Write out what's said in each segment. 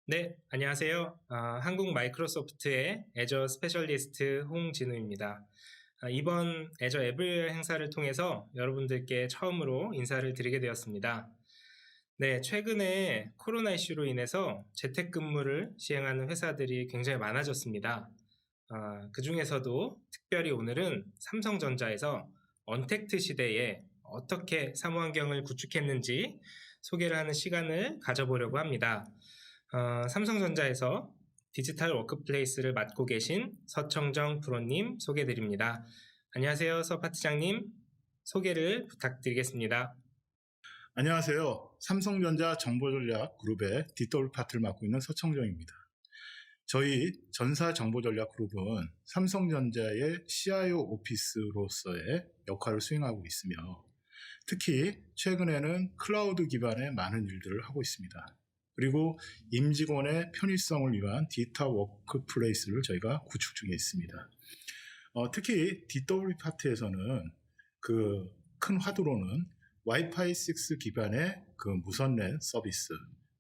네, 안녕하세요. 한국 마이크로소프트의 애저 스페셜리스트 홍진우입니다. 이번 애저 에브리웨어 행사를 통해서 여러분들께 처음으로 인사를 드리게 되었습니다. 네, 최근에 코로나 이슈로 인해서 재택근무를 시행하는 회사들이 굉장히 많아졌습니다. 그 중에서도 특별히 오늘은 삼성전자에서 언택트 시대에 어떻게 사무환경을 구축했는지 소개를 하는 시간을 가져보려고 합니다. 삼성전자에서 디지털 워크플레이스를 맡고 계신 서청정 프로님 소개드립니다. 안녕하세요, 서 파트장님. 소개를 부탁드리겠습니다. 안녕하세요. 삼성전자 정보전략그룹의 디지털 파트를 맡고 있는 서청정입니다. 저희 전사정보전략그룹은 삼성전자의 CIO 오피스로서의 역할을 수행하고 있으며 특히 최근에는 클라우드 기반의 많은 일들을 하고 있습니다. 그리고 임직원의 편의성을 위한 디지털 워크플레이스를 저희가 구축 중에 있습니다. 특히 DW 파트에서는 그 큰 화두로는 와이파이 6 기반의 그 무선랜 서비스,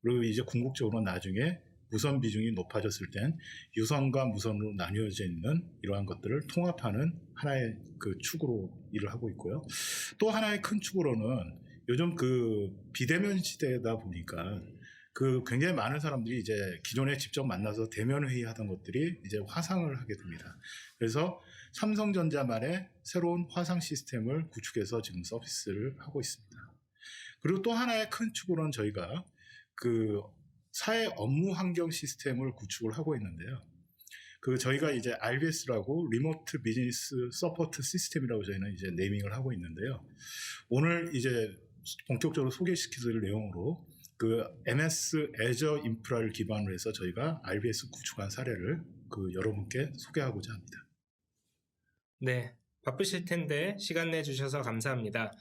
그리고 이제 궁극적으로 나중에 무선 비중이 높아졌을 땐 유선과 무선으로 나뉘어져 있는 이러한 것들을 통합하는 하나의 그 축으로 일을 하고 있고요. 또 하나의 큰 축으로는 요즘 그 비대면 시대다 보니까 그 굉장히 많은 사람들이 이제 기존에 직접 만나서 대면 회의하던 것들이 이제 화상을 하게 됩니다. 그래서 삼성전자만의 새로운 화상 시스템을 구축해서 지금 서비스를 하고 있습니다. 그리고 또 하나의 큰 축으로는 저희가 그 사회 업무 환경 시스템을 구축을 하고 있는데요. 그 저희가 이제 RBS라고 리모트 비즈니스 서포트 시스템이라고 저희는 이제 네이밍을 하고 있는데요. 오늘 이제 본격적으로 소개시켜드릴 내용으로 그 MS 애저 인프라를 기반으로 해서 저희가 RBS 구축한 사례를 그 여러분께 소개하고자 합니다. 네, 바쁘실 텐데 시간 내주셔서 감사합니다.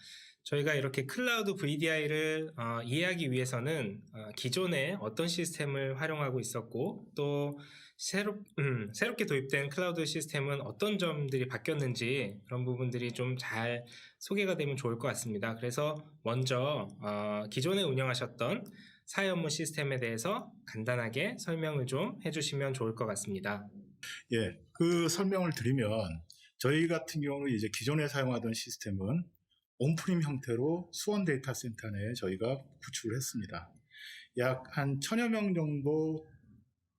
저희가 이렇게 클라우드 VDI를 이해하기 위해서는 기존에 어떤 시스템을 활용하고 있었고 또 새롭게 도입된 클라우드 시스템은 어떤 점들이 바뀌었는지 그런 부분들이 좀 잘 소개가 되면 좋을 것 같습니다. 그래서 먼저 기존에 운영하셨던 사회 업무 시스템에 대해서 간단하게 설명을 좀 해주시면 좋을 것 같습니다. 예, 그 설명을 드리면 저희 같은 경우는 이제 기존에 사용하던 시스템은 온프림 형태로 수원 데이터 센터 내에 저희가 구축을 했습니다. 약 한 1000여 명 정도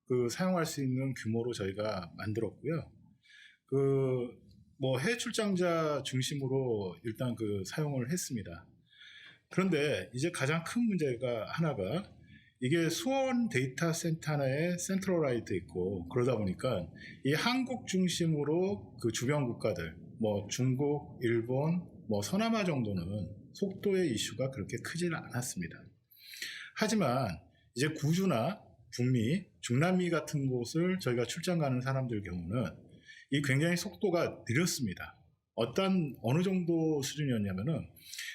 그 사용할 수 있는 규모로 저희가 만들었고요. 그 뭐 해외 출장자 중심으로 일단 그 사용을 했습니다. 그런데 이제 가장 큰 문제가 하나가 이게 수원 데이터 센터 내에 센트럴라이트 있고 그러다 보니까 이 한국 중심으로 그 주변 국가들 뭐 중국, 일본, 뭐 서남아 정도는 속도의 이슈가 그렇게 크지는 않았습니다. 하지만 이제 구주나 북미, 중남미 같은 곳을 저희가 출장 가는 사람들 경우는 이 굉장히 속도가 느렸습니다. 어느 정도 수준이었냐면은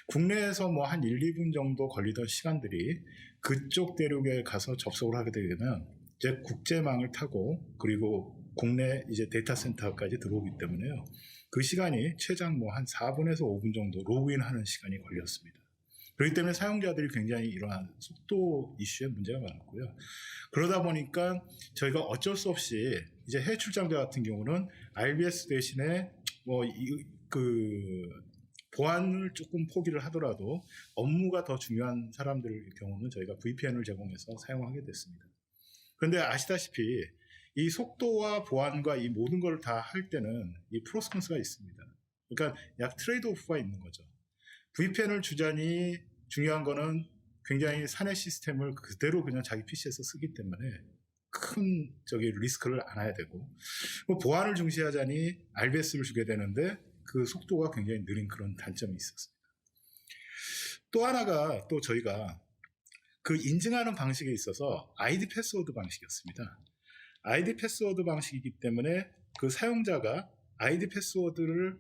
국내에서 뭐 한 1, 2분 정도 걸리던 시간들이 그쪽 대륙에 가서 접속을 하게 되면 이제 국제망을 타고 그리고 국내 이제 데이터 센터까지 들어오기 때문에요. 그 시간이 최장 뭐 한 4분에서 5분 정도 로그인하는 시간이 걸렸습니다. 그렇기 때문에 사용자들이 굉장히 이러한 속도 이슈에 문제가 많았고요. 그러다 보니까 저희가 어쩔 수 없이 이제 해외 출장자 같은 경우는 RBS 대신에 뭐 보안을 조금 포기를 하더라도 업무가 더 중요한 사람들의 경우는 저희가 VPN을 제공해서 사용하게 됐습니다. 그런데 아시다시피 이 속도와 보안과 이 모든 걸 다 할 때는 이 프로스컨스가 있습니다. 그러니까 약 트레이드 오프가 있는 거죠. VPN을 주자니 중요한 거는 굉장히 사내 시스템을 그대로 그냥 자기 PC에서 쓰기 때문에 큰 리스크를 안아야 되고 보안을 중시하자니 RBS를 주게 되는데 그 속도가 굉장히 느린 그런 단점이 있었습니다. 또 하나가 또 저희가 그 인증하는 방식에 있어서 ID 패스워드 방식이었습니다. ID 패스워드 방식이기 때문에 그 사용자가 ID 패스워드를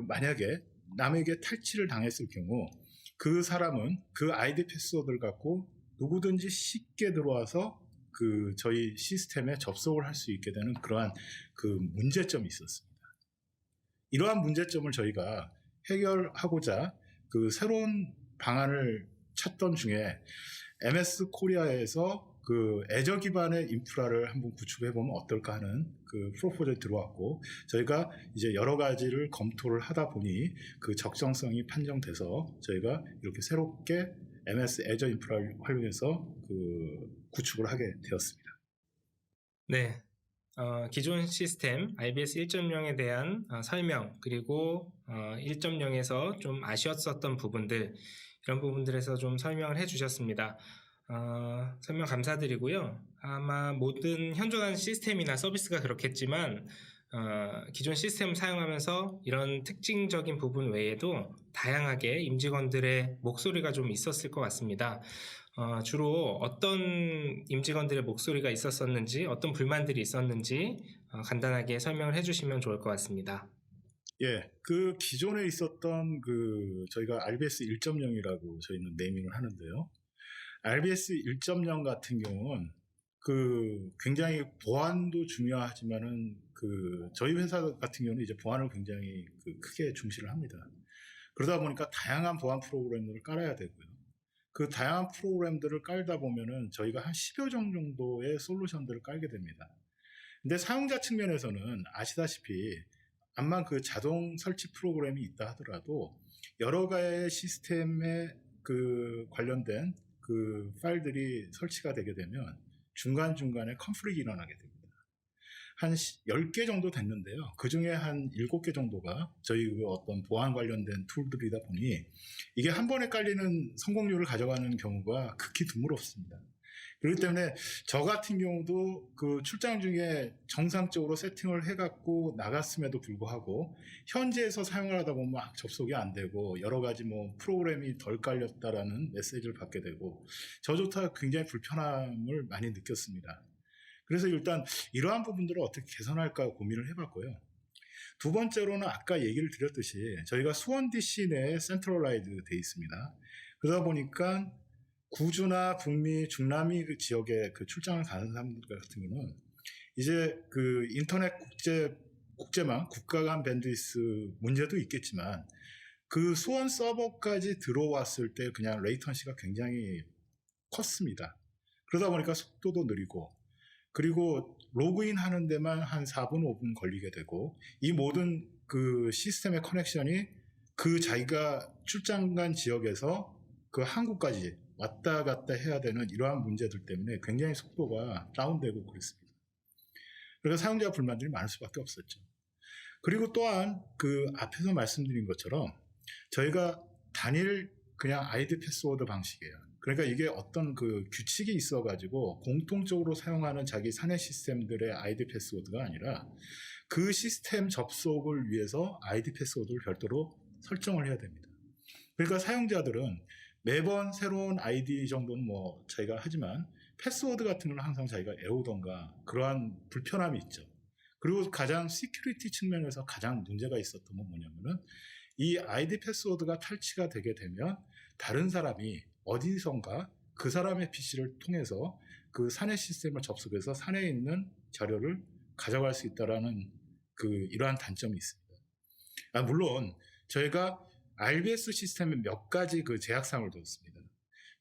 만약에 남에게 탈취를 당했을 경우 그 사람은 그 ID 패스워드를 갖고 누구든지 쉽게 들어와서 그 저희 시스템에 접속을 할 수 있게 되는 그러한 그 문제점이 있었습니다. 이러한 문제점을 저희가 해결하고자 그 새로운 방안을 찾던 중에 MS 코리아에서 그 애저 기반의 인프라를 한번 구축해 보면 어떨까 하는 그 프로포즈에 들어왔고, 저희가 이제 여러 가지를 검토를 하다 보니 그 적정성이 판정돼서 저희가 이렇게 새롭게 MS 애저 인프라를 활용해서 그 구축을 하게 되었습니다. 네. 기존 시스템 IBS 1.0에 대한 설명, 그리고 1.0에서 좀 아쉬웠었던 부분들, 이런 부분들에서 좀 설명을 해주셨습니다. 설명 감사드리고요. 아마 모든 현존하는 시스템이나 서비스가 그렇겠지만 기존 시스템을 사용하면서 이런 특징적인 부분 외에도 다양하게 임직원들의 목소리가 좀 있었을 것 같습니다. 주로 어떤 임직원들의 목소리가 있었었는지, 어떤 불만들이 있었는지 간단하게 설명을 해주시면 좋을 것 같습니다. 예, 그 기존에 있었던 그 저희가 RBS 1.0이라고 저희는 네이밍을 하는데요. RBS 1.0 같은 경우는 그 굉장히 보안도 중요하지만은 그 저희 회사 같은 경우는 이제 보안을 굉장히 그 크게 중시를 합니다. 그러다 보니까 다양한 보안 프로그램들을 깔아야 되고요. 그 다양한 프로그램들을 깔다 보면은 저희가 한 10여 종 정도의 솔루션들을 깔게 됩니다. 근데 사용자 측면에서는 아시다시피 암만 그 자동 설치 프로그램이 있다 하더라도 여러 가지 시스템에 그 관련된 그 파일들이 설치가 되게 되면 중간중간에 컨플릭이 일어나게 됩니다. 한 10개 정도 됐는데요. 그 중에 한 7개 정도가 저희 그 어떤 보안 관련된 툴들이다 보니 이게 한 번에 깔리는 성공률을 가져가는 경우가 극히 드물었습니다. 그렇기 때문에 저 같은 경우도 그 출장 중에 정상적으로 세팅을 해갖고 나갔음에도 불구하고 현지에서 사용을 하다 보면 막 접속이 안 되고 여러 가지 뭐 프로그램이 덜 깔렸다라는 메시지를 받게 되고 저조차 굉장히 불편함을 많이 느꼈습니다. 그래서 일단 이러한 부분들을 어떻게 개선할까 고민을 해봤고요. 두 번째로는 아까 얘기를 드렸듯이 저희가 수원 DC 내에 센트럴라이즈 돼 있습니다. 그러다 보니까 구주나 북미, 중남미 그 지역에 그 출장을 가는 사람들 같은 경우는 이제 그 인터넷 국제망, 국가 간 밴드위스 문제도 있겠지만 그 수원 서버까지 들어왔을 때 그냥 레이턴시가 굉장히 컸습니다. 그러다 보니까 속도도 느리고 그리고 로그인 하는 데만 한 4분, 5분 걸리게 되고 이 모든 그 시스템의 커넥션이 그 자기가 출장 간 지역에서 그 한국까지 왔다 갔다 해야 되는 이러한 문제들 때문에 굉장히 속도가 다운되고 그랬습니다. 그래서 사용자 불만들이 많을 수밖에 없었죠. 그리고 또한 그 앞에서 말씀드린 것처럼 저희가 단일 그냥 아이디 패스워드 방식이에요. 그러니까 이게 어떤 그 규칙이 있어가지고 공통적으로 사용하는 자기 사내 시스템들의 아이디 패스워드가 아니라 그 시스템 접속을 위해서 아이디 패스워드를 별도로 설정을 해야 됩니다. 그러니까 사용자들은 매번 새로운 아이디 정도는 뭐 자기가 하지만 패스워드 같은 건 항상 자기가 외우던가 그러한 불편함이 있죠. 그리고 가장 시큐리티 측면에서 가장 문제가 있었던 건 뭐냐면은 이 아이디 패스워드가 탈취가 되게 되면 다른 사람이 어디선가 그 사람의 PC를 통해서 그 사내 시스템을 접속해서 사내에 있는 자료를 가져갈 수 있다라는 그 이러한 단점이 있습니다. 물론 저희가 RBS 시스템에 몇 가지 그 제약사항을 뒀습니다.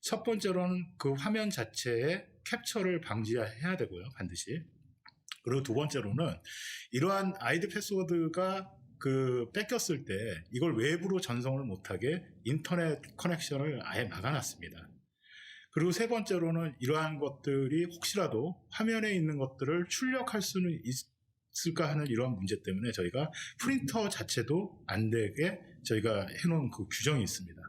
첫 번째로는 그 화면 자체에 캡처를 방지해야 되고요, 반드시. 그리고 두 번째로는 이러한 아이디 패스워드가 그 뺏겼을 때 이걸 외부로 전송을 못하게 인터넷 커넥션을 아예 막아놨습니다. 그리고 세 번째로는 이러한 것들이 혹시라도 화면에 있는 것들을 출력할 수는 있을까 하는 이러한 문제 때문에 저희가 프린터 자체도 안 되게 저희가 해놓은 그 규정이 있습니다.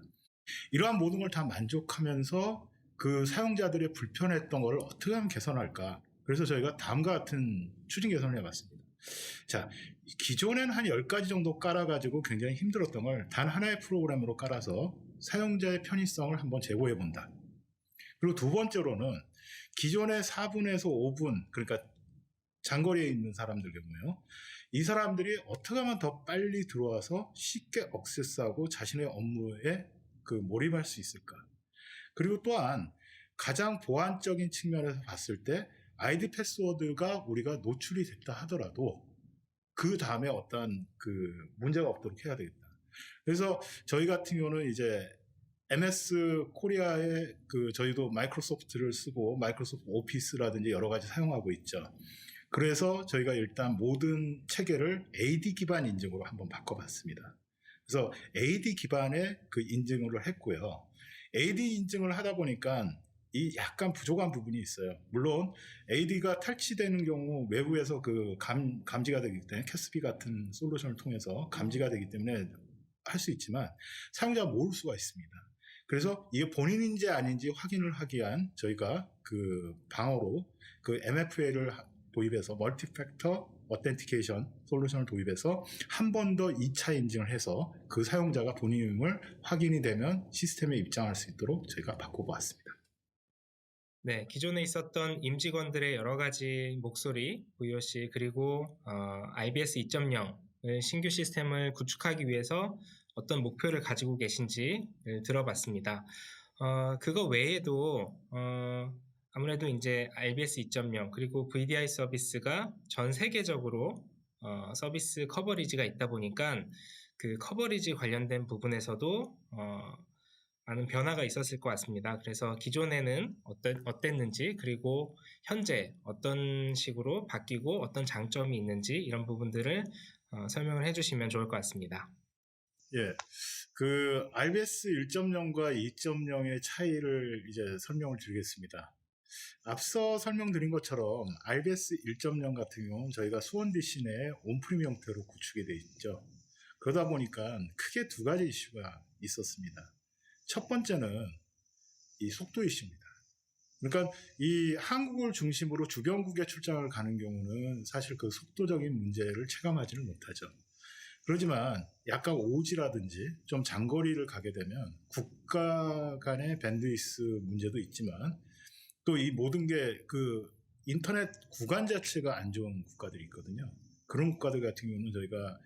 이러한 모든 걸 다 만족하면서 그 사용자들의 불편했던 걸 어떻게 하면 개선할까? 그래서 저희가 다음과 같은 추진 개선을 해봤습니다. 자, 기존에는 한 10가지 정도 깔아가지고 굉장히 힘들었던 걸 단 하나의 프로그램으로 깔아서 사용자의 편의성을 한번 제고해본다. 그리고 두 번째로는 기존의 4분에서 5분, 그러니까 장거리에 있는 사람들 경우에요. 이 사람들이 어떻게 하면 더 빨리 들어와서 쉽게 액세스하고 자신의 업무에 그 몰입할 수 있을까? 그리고 또한 가장 보안적인 측면에서 봤을 때 아이디 패스워드가 우리가 노출이 됐다 하더라도 그 다음에 어떤 그 문제가 없도록 해야 되겠다. 그래서 저희 같은 경우는 이제 MS 코리아의 저희도 마이크로소프트를 쓰고 마이크로소프트 오피스라든지 여러 가지 사용하고 있죠. 그래서 저희가 일단 모든 체계를 AD 기반 인증으로 한번 바꿔봤습니다. 그래서 AD 기반의 그 인증을 했고요. AD 인증을 하다 보니까 이 약간 부족한 부분이 있어요. 물론 AD가 탈취되는 경우 외부에서 감지가 되기 때문에 캐스피 같은 솔루션을 통해서 감지가 되기 때문에 할 수 있지만 사용자가 모를 수가 있습니다. 그래서 이게 본인인지 아닌지 확인을 하기 위한 저희가 방어로 MFA를 도입해서 멀티팩터 어텐티케이션 솔루션을 도입해서 한 번 더 2차 인증을 해서 그 사용자가 본인임을 확인이 되면 시스템에 입장할 수 있도록 저희가 바꿔보았습니다. 네, 기존에 있었던 임직원들의 여러 가지 목소리, VOC, 그리고 IBS 2.0을 신규 시스템을 구축하기 위해서 어떤 목표를 가지고 계신지를 들어봤습니다. 그거 외에도 아무래도 이제 IBS 2.0 그리고 VDI 서비스가 전 세계적으로 서비스 커버리지가 있다 보니까 그 커버리지 관련된 부분에서도 많은 변화가 있었을 것 같습니다. 그래서 기존에는 어땠는지 그리고 현재 어떤 식으로 바뀌고 어떤 장점이 있는지 이런 부분들을 설명을 해주시면 좋을 것 같습니다. 예, IBS 1.0과 2.0의 차이를 이제 설명을 드리겠습니다. 앞서 설명드린 것처럼 IBS 1.0 같은 경우는 저희가 수원 DC 내에 온프리미엄 형태로 구축이 되어 있죠. 그러다 보니까 크게 두 가지 이슈가 있었습니다. 첫 번째는 이 속도 이슈입니다. 그러니까 이 한국을 중심으로 주변국에 출장을 가는 경우는 사실 그 속도적인 문제를 체감하지는 못하죠. 그렇지만 약간 오지라든지 좀 장거리를 가게 되면 국가 간의 밴드위스 문제도 있지만 또 이 모든 게 인터넷 구간 자체가 안 좋은 국가들이 있거든요. 그런 국가들 같은 경우는 저희가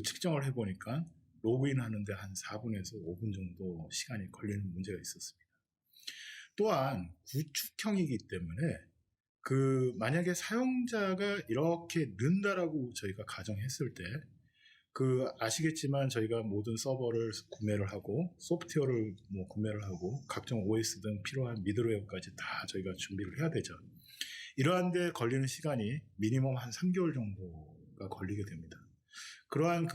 측정을 해보니까 로그인 하는데 한 4분에서 5분 정도 시간이 걸리는 문제가 있었습니다. 또한 구축형이기 때문에 만약에 사용자가 이렇게 는다라고 저희가 가정했을 때 아시겠지만 저희가 모든 서버를 구매를 하고 소프트웨어를 구매를 하고 각종 OS 등 필요한 미들웨어까지 다 저희가 준비를 해야 되죠. 이러한 데 걸리는 시간이 미니멈 한 3개월 정도가 걸리게 됩니다. 그러한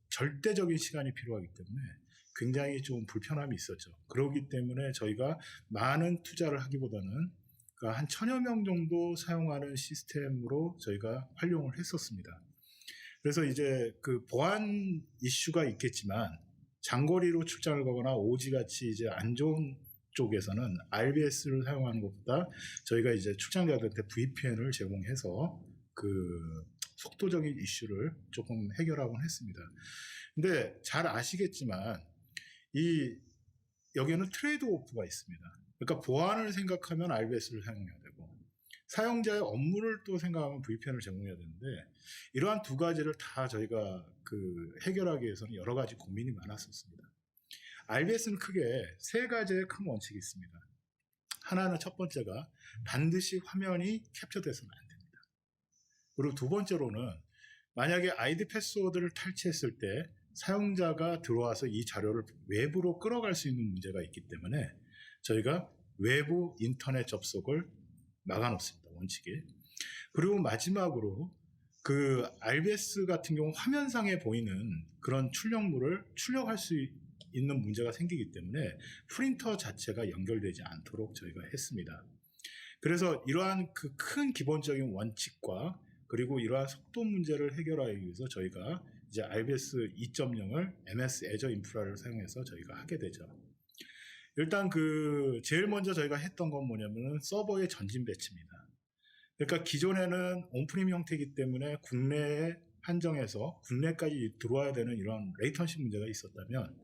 절대적인 시간이 필요하기 때문에 굉장히 좀 불편함이 있었죠. 그렇기 때문에 저희가 많은 투자를 하기보다는 한 1000여 명 정도 사용하는 시스템으로 저희가 활용을 했었습니다. 그래서 이제 보안 이슈가 있겠지만 장거리로 출장을 가거나 오지같이 이제 안 좋은 쪽에서는 RBS를 사용하는 것보다 저희가 이제 출장자들한테 VPN을 제공해서 속도적인 이슈를 조금 해결하곤 했습니다. 근데 잘 아시겠지만 여기에는 트레이드 오프가 있습니다. 그러니까 보안을 생각하면 RBS를 사용해야 되고 사용자의 업무를 또 생각하면 VPN을 제공해야 되는데 이러한 두 가지를 다 저희가 해결하기 위해서는 여러 가지 고민이 많았었습니다. RBS는 크게 세 가지의 큰 원칙이 있습니다. 하나는 첫 번째가 반드시 화면이 캡처돼서는 안 됩니다. 그리고 두 번째로는 만약에 아이디 패스워드를 탈취했을 때 사용자가 들어와서 이 자료를 외부로 끌어갈 수 있는 문제가 있기 때문에 저희가 외부 인터넷 접속을 막아놓습니다. 원칙이. 그리고 마지막으로 RBS 같은 경우 화면상에 보이는 그런 출력물을 출력할 수 있는 문제가 생기기 때문에 프린터 자체가 연결되지 않도록 저희가 했습니다. 그래서 이러한 큰 기본적인 원칙과 그리고 이러한 속도 문제를 해결하기 위해서 저희가 이제 RBS 2.0을 MS 애저 인프라를 사용해서 저희가 하게 되죠. 일단 제일 먼저 저희가 했던 건 뭐냐면은 서버의 전진 배치입니다. 그러니까 기존에는 온프림 형태이기 때문에 국내에 한정해서 국내까지 들어와야 되는 이런 레이턴시 문제가 있었다면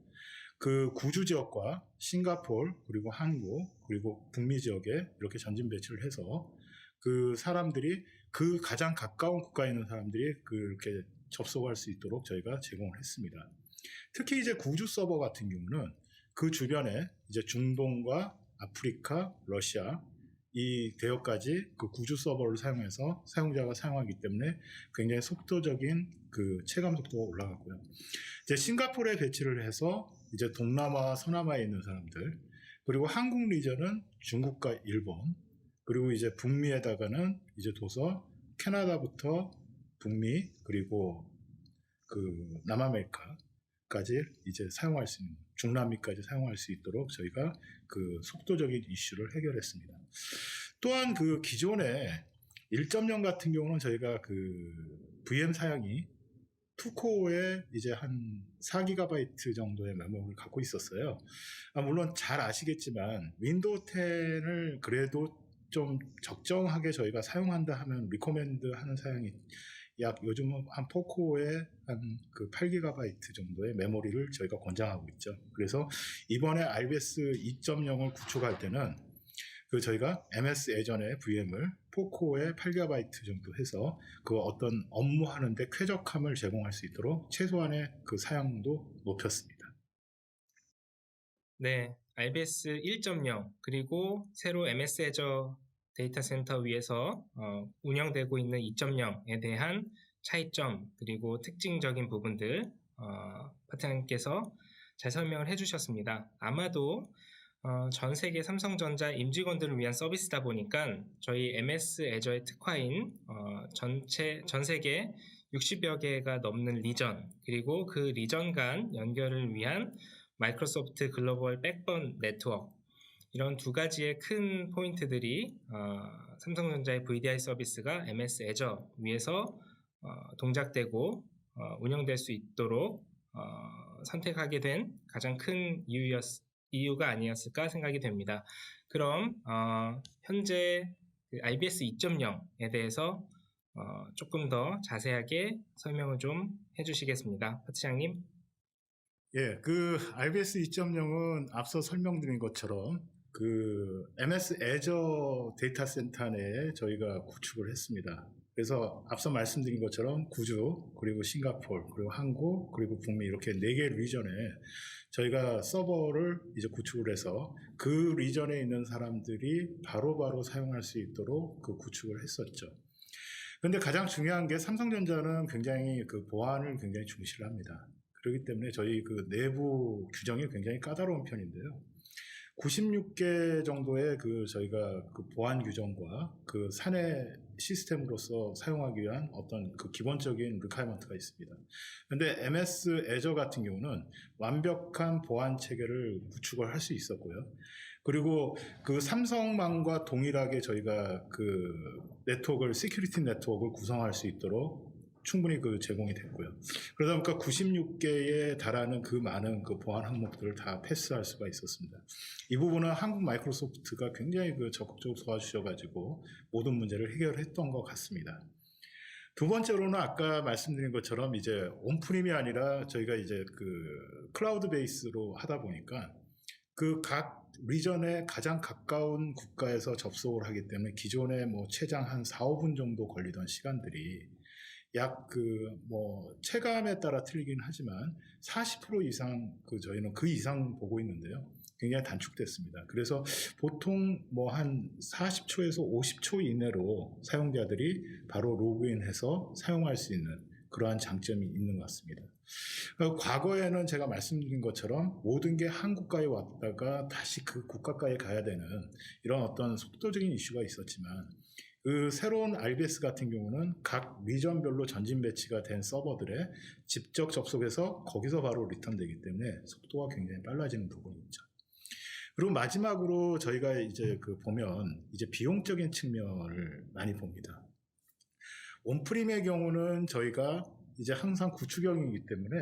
구주 지역과 싱가포르 그리고 한국 그리고 북미 지역에 이렇게 전진 배치를 해서 사람들이 가장 가까운 국가에 있는 사람들이 그렇게 접속할 수 있도록 저희가 제공을 했습니다. 특히 이제 구주 서버 같은 경우는 그 주변에 이제 중동과 아프리카, 러시아 이 대역까지 구주 서버를 사용해서 사용자가 사용하기 때문에 굉장히 속도적인 체감 속도가 올라갔고요. 이제 싱가포르에 배치를 해서 이제 동남아, 서남아에 있는 사람들, 그리고 한국 리전은 중국과 일본, 그리고 이제 북미에다가는 이제 둬서 캐나다부터 북미, 그리고 그 남아메리카까지 이제 사용할 수 있는, 중남미까지 사용할 수 있도록 저희가 그 속도적인 이슈를 해결했습니다. 또한 그 기존에 1.0 같은 경우는 저희가 그 VM 사양이 2코어에 이제 한 4GB 정도의 메모리를 갖고 있었어요. 물론 잘 아시겠지만 윈도우 10을 그래도 좀 적정하게 저희가 사용한다 하면 리코멘드 하는 사양이 약 요즘은 한 4코어에 한 그 8GB 정도의 메모리를 저희가 권장하고 있죠. 그래서 이번에 RBS 2.0을 구축할 때는 그 저희가 MS 예전에 VM을 4코어에 8GB 정도 해서 그 어떤 업무 하는데 쾌적함을 제공할 수 있도록 최소한의 그 사양도 높였습니다. 네, RBS 1.0 그리고 새로 MS 애저 데이터 센터 위에서 운영되고 있는 2.0에 대한 차이점 그리고 특징적인 부분들 파트너님께서 잘 설명을 해주셨습니다. 아마도 전 세계 삼성전자 임직원들을 위한 서비스다 보니까 저희 MS 애저의 특화인 전 세계 60여 개가 넘는 리전 그리고 그 리전 간 연결을 위한 마이크로소프트 글로벌 백본 네트워크 이런 두 가지의 큰 포인트들이 삼성전자의 VDI 서비스가 MS 애저 위에서 동작되고 운영될 수 있도록 선택하게 된 가장 큰 이유가 아니었을까 생각이 됩니다. 그럼 현재 RBS 2.0에 대해서 조금 더 자세하게 설명을 좀 해주시겠습니다. 파트장님. 예, 그 RBS 2.0은 앞서 설명드린 것처럼 그 MS 애저 데이터 센터 내에 저희가 구축을 했습니다. 그래서 앞서 말씀드린 것처럼 구주, 그리고 싱가포르, 그리고 한국, 그리고 북미 이렇게 4개 리전에 저희가 서버를 이제 구축을 해서 그 리전에 있는 사람들이 바로바로 사용할 수 있도록 그 구축을 했었죠. 근데 가장 중요한 게 삼성전자는 굉장히 그 보안을 굉장히 중시를 합니다. 그렇기 때문에 저희 그 내부 규정이 굉장히 까다로운 편인데요. 96개 정도의 그 저희가 그 보안 규정과 그 사내 시스템으로서 사용하기 위한 어떤 그 기본적인 리퀘어먼트가 있습니다. 근데 MS 애저 같은 경우는 완벽한 보안 체계를 구축을 할 수 있었고요. 그리고 그 삼성망과 동일하게 저희가 그 네트워크를, 시큐리티 네트워크를 구성할 수 있도록 충분히 그 제공이 됐고요. 그러다 보니까 96개에 달하는 그 많은 그 보안 항목들을 다 패스할 수가 있었습니다. 이 부분은 한국 마이크로소프트가 굉장히 그 적극적으로 도와주셔가지고 모든 문제를 해결했던 것 같습니다. 두 번째로는 아까 말씀드린 것처럼 이제 온프림이 아니라 저희가 이제 그 클라우드 베이스로 하다 보니까 그 각 리전에 가장 가까운 국가에서 접속을 하기 때문에 기존에 뭐 최장 한 4, 5분 정도 걸리던 시간들이 약 그 뭐 체감에 따라 틀리긴 하지만 40% 이상 그 저희는 그 이상 보고 있는데요. 굉장히 단축됐습니다. 그래서 보통 뭐 한 40초에서 50초 이내로 사용자들이 바로 로그인해서 사용할 수 있는 그러한 장점이 있는 것 같습니다. 과거에는 제가 말씀드린 것처럼 모든 게 한 국가에 왔다가 다시 그 국가가에 가야 되는 이런 어떤 속도적인 이슈가 있었지만 그 새로운 RBS 같은 경우는 각 리전별로 전진 배치가 된 서버들에 직접 접속해서 거기서 바로 리턴되기 때문에 속도가 굉장히 빨라지는 부분이 있죠. 그리고 마지막으로 저희가 이제 그 보면 이제 비용적인 측면을 많이 봅니다. 온프림의 경우는 저희가 이제 항상 구축형이기 때문에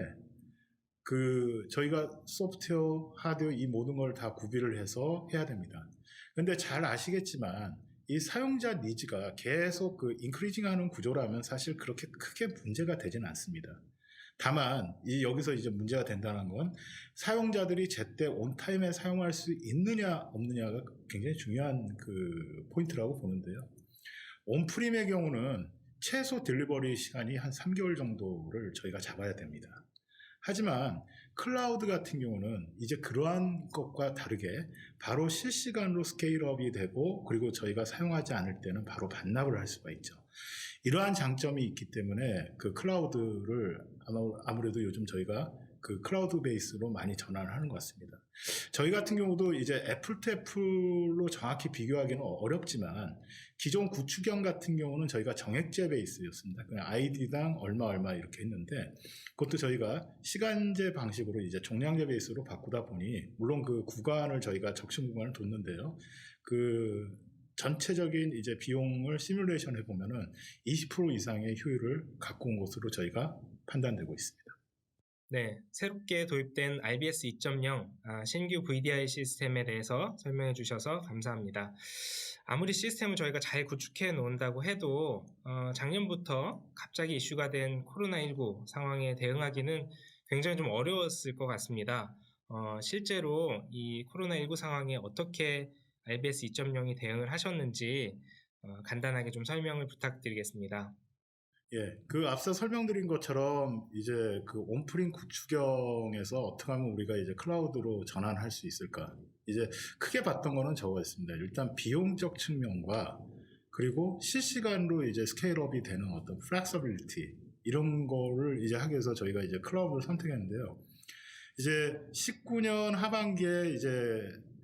그 저희가 소프트웨어, 하드웨어 이 모든 걸 다 구비를 해서 해야 됩니다. 근데 잘 아시겠지만 이 사용자 니즈가 계속 그 인크리징하는 구조라면 사실 그렇게 크게 문제가 되지는 않습니다. 다만 여기서 이제 문제가 된다는 건 사용자들이 제때 온타임에 사용할 수 있느냐 없느냐가 굉장히 중요한 그 포인트라고 보는데요. 온프림의 경우는 최소 딜리버리 시간이 한 3개월 정도를 저희가 잡아야 됩니다. 하지만 클라우드 같은 경우는 이제 그러한 것과 다르게 바로 실시간으로 스케일업이 되고 그리고 저희가 사용하지 않을 때는 바로 반납을 할 수가 있죠. 이러한 장점이 있기 때문에 그 클라우드를 아무래도 요즘 저희가 그 클라우드 베이스로 많이 전환을 하는 것 같습니다. 저희 같은 경우도 이제 애플 투 애플로 정확히 비교하기는 어렵지만 기존 구축형 같은 경우는 저희가 정액제 베이스였습니다. 그냥 아이디당 얼마 이렇게 했는데 그것도 저희가 시간제 방식으로 이제 종량제 베이스로 바꾸다 보니 물론 그 구간을 저희가 적층 구간을 뒀는데요. 그 전체적인 이제 비용을 시뮬레이션 해보면은 20% 이상의 효율을 갖고 온 것으로 저희가 판단되고 있습니다. 네, 새롭게 도입된 RBS 2.0 신규 VDI 시스템에 대해서 설명해 주셔서 감사합니다. 아무리 시스템을 저희가 잘 구축해 놓는다고 해도 작년부터 갑자기 이슈가 된 코로나19 상황에 대응하기는 굉장히 좀 어려웠을 것 같습니다. 실제로 이 코로나19 상황에 어떻게 RBS 2.0이 대응을 하셨는지 간단하게 좀 설명을 부탁드리겠습니다. 예, 그 앞서 설명드린 것처럼 이제 그 온프림 구축형에서 어떻게 하면 우리가 이제 클라우드로 전환할 수 있을까? 이제 크게 봤던 거는 저거였습니다. 일단 비용적 측면과 그리고 실시간으로 이제 스케일업이 되는 어떤 플렉서빌리티 이런 거를 이제 하기 위해서 저희가 이제 클라우드를 선택했는데요. 이제 19년 하반기에 이제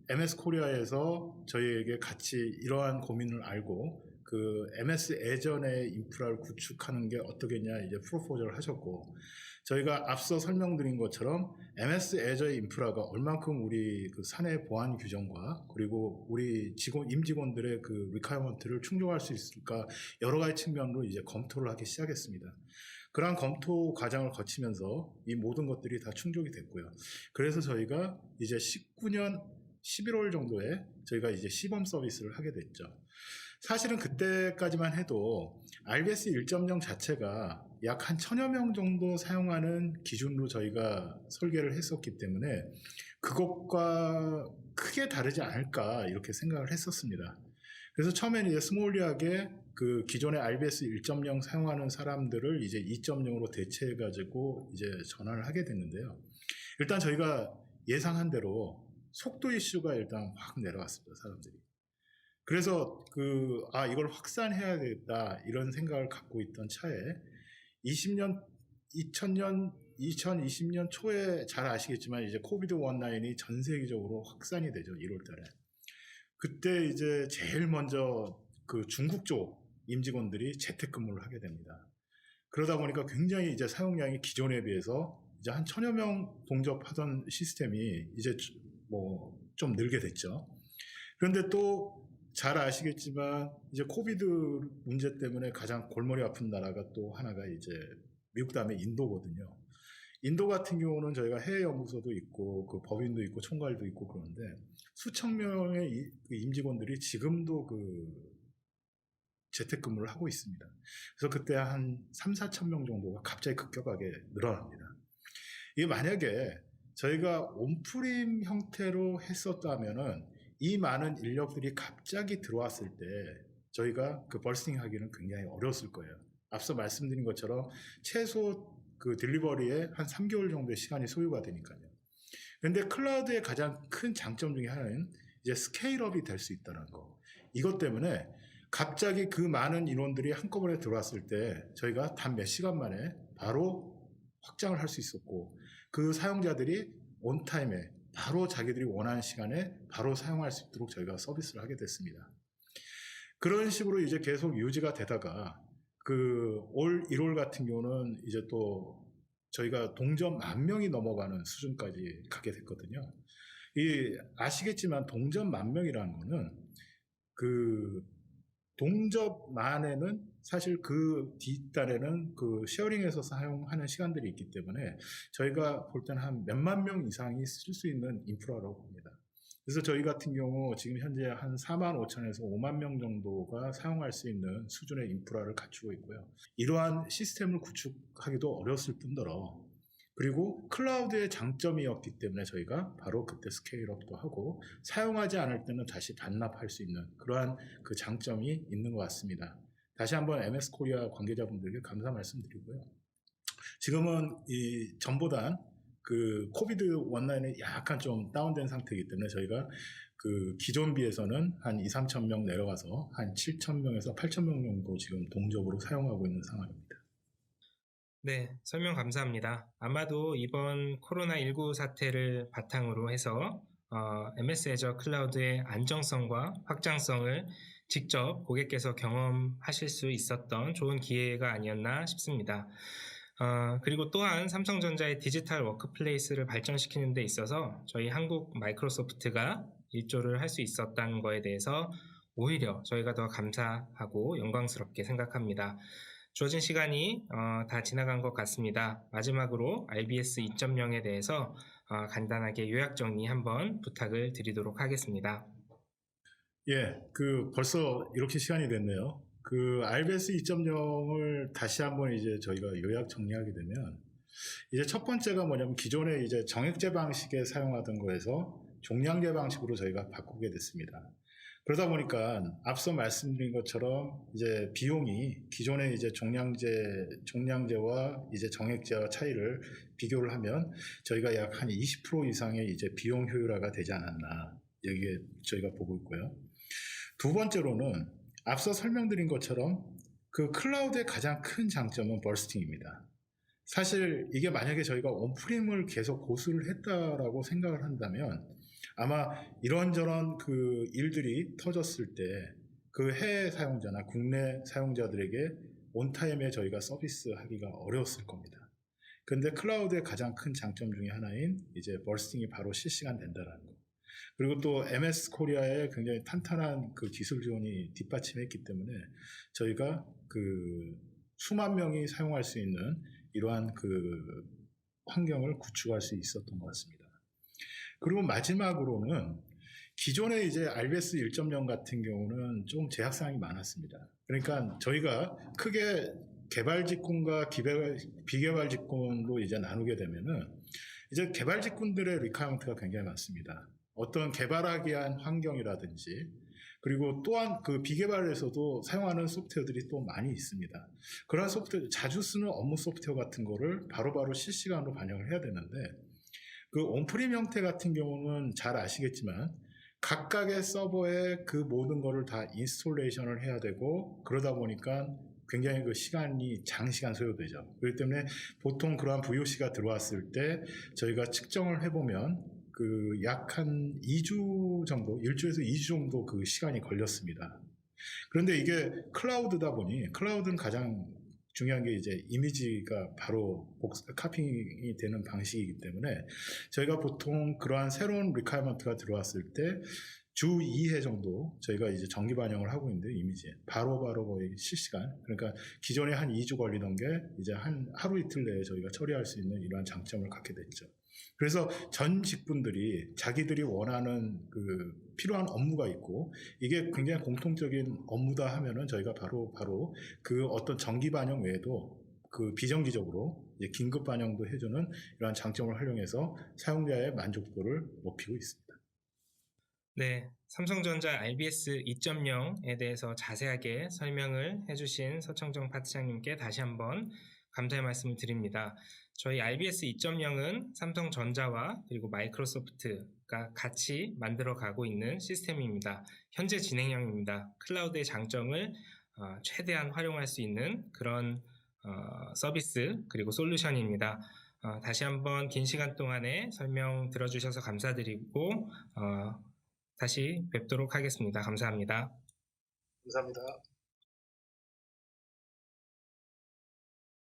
MS 코리아에서 저희에게 같이 이러한 고민을 알고 그 MS 애전의 인프라를 구축하는 게 어떻겠냐 이제 프로포저를 하셨고 저희가 앞서 설명드린 것처럼 MS 애저의 인프라가 얼만큼 우리 그 사내 보안 규정과 그리고 우리 임직원들의 그 리퀘어먼트를 충족할 수 있을까 여러 가지 측면으로 이제 검토를 하기 시작했습니다. 그러한 검토 과정을 거치면서 이 모든 것들이 다 충족이 됐고요. 그래서 저희가 이제 19년 11월 정도에 저희가 이제 시범 서비스를 하게 됐죠. 사실은 그때까지만 해도 RBS 1.0 자체가 약 한 1000여 명 정도 사용하는 기준으로 저희가 설계를 했었기 때문에 그것과 크게 다르지 않을까 이렇게 생각을 했었습니다. 그래서 처음에는 이제 스몰리하게 그 기존의 RBS 1.0 사용하는 사람들을 이제 2.0으로 대체해가지고 이제 전환을 하게 됐는데요. 일단 저희가 예상한 대로 속도 이슈가 일단 확 내려왔습니다, 사람들이. 그래서 이걸 확산해야 되겠다 이런 생각을 갖고 있던 차에 2020년 초에 잘 아시겠지만 이제 코비드 19이 전 세계적으로 확산이 되죠, 1월 달에. 그때 이제 제일 먼저 그 중국 쪽 임직원들이 재택근무를 하게 됩니다. 그러다 보니까 굉장히 이제 사용량이 기존에 비해서 이제 한 1000여 명 동접하던 시스템이 이제 뭐 좀 늘게 됐죠. 그런데 또 잘 아시겠지만 이제 코비드 문제 때문에 가장 골머리 아픈 나라가 또 하나가 이제 미국 다음에 인도거든요. 인도 같은 경우는 저희가 해외 연구소도 있고 그 법인도 있고 총괄도 있고 그런데 수천 명의 임직원들이 지금도 그 재택근무를 하고 있습니다. 그래서 그때 한 3, 4천 명 정도가 갑자기 급격하게 늘어납니다. 이게 만약에 저희가 온프림 형태로 했었다면은 이 많은 인력들이 갑자기 들어왔을 때 저희가 그 버스팅 하기는 굉장히 어려웠을 거예요. 앞서 말씀드린 것처럼 최소 그 딜리버리에 한 3개월 정도의 시간이 소요가 되니까요. 그런데 클라우드의 가장 큰 장점 중에 하나는 이제 스케일업이 될 수 있다는 거. 이것 때문에 갑자기 그 많은 인원들이 한꺼번에 들어왔을 때 저희가 단 몇 시간 만에 바로 확장을 할 수 있었고 그 사용자들이 온타임에 바로 자기들이 원하는 시간에 바로 사용할 수 있도록 저희가 서비스를 하게 됐습니다. 그런 식으로 이제 계속 유지가 되다가 그 올 1월 같은 경우는 이제 또 저희가 동접 10,000명이 넘어가는 수준까지 가게 됐거든요. 아시겠지만 동접 10,000명이라는 거는 그 동접만에는 사실 그 뒷단에는 그 쉐어링에서 사용하는 시간들이 있기 때문에 저희가 볼 때는 한 몇만 명 이상이 쓸 수 있는 인프라라고 봅니다. 그래서 저희 같은 경우 지금 현재 한 45,000에서 5만 명 정도가 사용할 수 있는 수준의 인프라를 갖추고 있고요. 이러한 시스템을 구축하기도 어려웠을 뿐더러 그리고 클라우드의 장점이었기 때문에 저희가 바로 그때 스케일업도 하고 사용하지 않을 때는 다시 반납할 수 있는 그러한 그 장점이 있는 것 같습니다. 다시 한번 MS 코리아 관계자분들에게 감사 말씀드리고요. 지금은 이 전보다 그 코비드 19이 약간 좀 다운된 상태이기 때문에 저희가 그 기존 비해서는 한 2, 3천 명 내려가서 한 7천 명에서 8천 명 정도 지금 동접으로 사용하고 있는 상황입니다. 네, 설명 감사합니다. 아마도 이번 코로나19 사태를 바탕으로 해서 MS 애저 클라우드의 안정성과 확장성을 직접 고객께서 경험하실 수 있었던 좋은 기회가 아니었나 싶습니다. 그리고 또한 삼성전자의 디지털 워크플레이스를 발전시키는 데 있어서 저희 한국 마이크로소프트가 일조를 할 수 있었다는 거에 대해서 오히려 저희가 더 감사하고 영광스럽게 생각합니다. 주어진 시간이 다 지나간 것 같습니다. 마지막으로 RBS 2.0에 대해서 간단하게 요약 정리 한번 부탁을 드리도록 하겠습니다. 예, 벌써 이렇게 시간이 됐네요. RBS 2.0을 다시 한번 이제 저희가 요약 정리하게 되면, 이제 첫 번째가 뭐냐면 기존에 이제 정액제 방식에 사용하던 거에서 종량제 방식으로 저희가 바꾸게 됐습니다. 그러다 보니까 앞서 말씀드린 것처럼 이제 비용이 기존의 이제 종량제와 이제 정액제와 차이를 비교를 하면 저희가 약 한 20% 이상의 이제 비용 효율화가 되지 않았나, 여기에 저희가 보고 있고요. 두 번째로는 앞서 설명드린 것처럼 클라우드의 가장 큰 장점은 버스팅입니다. 사실 이게 만약에 저희가 온프림을 계속 고수를 했다라고 생각을 한다면 아마 이런저런 일들이 터졌을 때 해외 사용자나 국내 사용자들에게 온타임에 저희가 서비스하기가 어려웠을 겁니다. 근데 클라우드의 가장 큰 장점 중에 하나인 이제 버스팅이 바로 실시간 된다는 거. 그리고 또 MS 코리아의 굉장히 탄탄한 기술 지원이 뒷받침했기 때문에 저희가 수만 명이 사용할 수 있는 이러한 환경을 구축할 수 있었던 것 같습니다. 그리고 마지막으로는 기존의 이제 RBS 1.0 같은 경우는 좀 제약사항이 많았습니다. 그러니까 저희가 크게 개발 직군과 비개발 직군으로 이제 나누게 되면은 이제 개발 직군들의 리퀘어먼트가 굉장히 많습니다. 어떤 개발하기 위한 환경이라든지, 그리고 또한 비개발에서도 사용하는 소프트웨어들이 또 많이 있습니다. 그런 소프트웨어, 자주 쓰는 업무 소프트웨어 같은 거를 바로바로 실시간으로 반영을 해야 되는데, 온프림 형태 같은 경우는 잘 아시겠지만 각각의 서버에 모든 거를 다 인스톨레이션을 해야 되고, 그러다 보니까 굉장히 시간이 장시간 소요되죠. 그렇기 때문에 보통 그러한 VOC가 들어왔을 때 저희가 측정을 해보면 약 한 2주 정도, 1주에서 2주 정도 시간이 걸렸습니다. 그런데 이게 클라우드다 보니, 클라우드는 가장 중요한 게 이제 이미지가 바로 카핑이 되는 방식이기 때문에 저희가 보통 그러한 새로운 리퀘어먼트가 들어왔을 때 주 2회 정도 저희가 이제 정기 반영을 하고 있는데, 이미지에 바로바로 거의 실시간, 그러니까 기존에 한 2주 걸리던 게 이제 하루 이틀 내에 저희가 처리할 수 있는 이러한 장점을 갖게 됐죠. 그래서 전 직군들이 자기들이 원하는 필요한 업무가 있고, 이게 굉장히 공통적인 업무다 하면은 저희가 바로 어떤 정기 반영 외에도 비정기적으로 이제 긴급 반영도 해주는 이러한 장점을 활용해서 사용자의 만족도를 높이고 있습니다. 네, 삼성전자 RBS 2.0에 대해서 자세하게 설명을 해주신 서청정 파트장님께 다시 한번 감사의 말씀을 드립니다. 저희 RBS 2.0은 삼성전자와 그리고 마이크로소프트가 같이 만들어가고 있는 시스템입니다. 현재 진행형입니다. 클라우드의 장점을 최대한 활용할 수 있는 그런 서비스 그리고 솔루션입니다. 다시 한번 긴 시간 동안에 설명 들어주셔서 감사드리고 다시 뵙도록 하겠습니다. 감사합니다. 감사합니다.